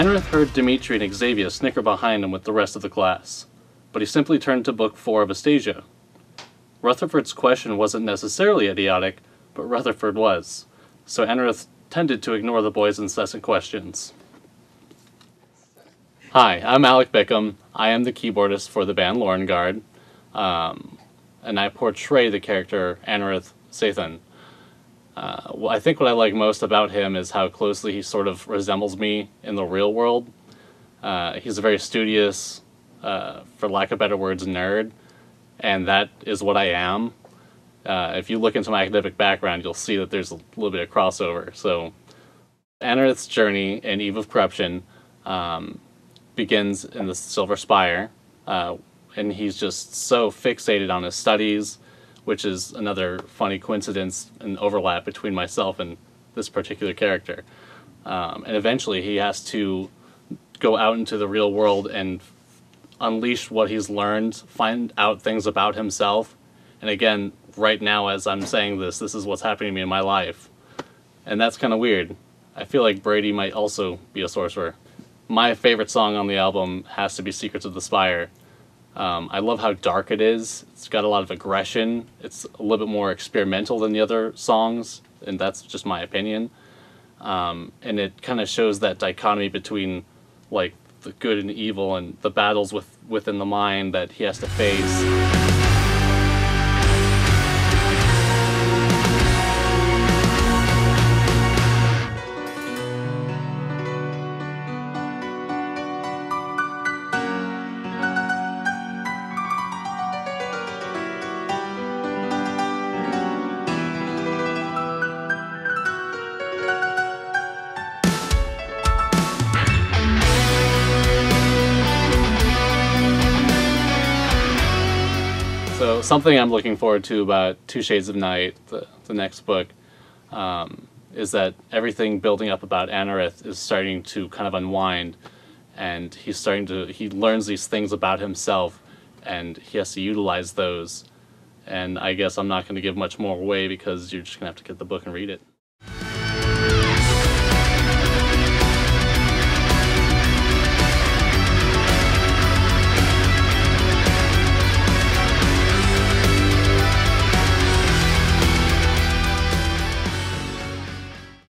Anerith heard Dimitri and Xavier snicker behind him with the rest of the class, but he simply turned to Book 4 of Astasia. Rutherford's question wasn't necessarily idiotic, but Rutherford was, so Anerith tended to ignore the boy's incessant questions. Hi, I'm Alec Biccum. I am the keyboardist for the band Lorenguard, and I portray the character Anerith Zathon. I think what I like most about him is how closely he sort of resembles me in the real world. He's a very studious, for lack of better words, nerd, and that is what I am. If you look into my academic background, you'll see that there's a little bit of crossover. So, Anerith's journey in Eve of Corruption begins in the Silver Spire, and he's just so fixated on his studies, which is another funny coincidence and overlap between myself and this particular character. And eventually he has to go out into the real world and unleash what he's learned, find out things about himself. And again, right now as I'm saying this is what's happening to me in my life. And that's kind of weird. I feel like Brady might also be a sorcerer. My favorite song on the album has to be Secrets of the Spire. I love how dark it is. It's got a lot of aggression. It's a little bit more experimental than the other songs, and that's just my opinion. And it kind of shows that dichotomy between like the good and evil and the battles within the mind that he has to face. So something I'm looking forward to about Two Shades of Night, the next book, is that everything building up about Anerith is starting to kind of unwind, and he learns these things about himself, and he has to utilize those. And I guess I'm not going to give much more away because you're just going to have to get the book and read it.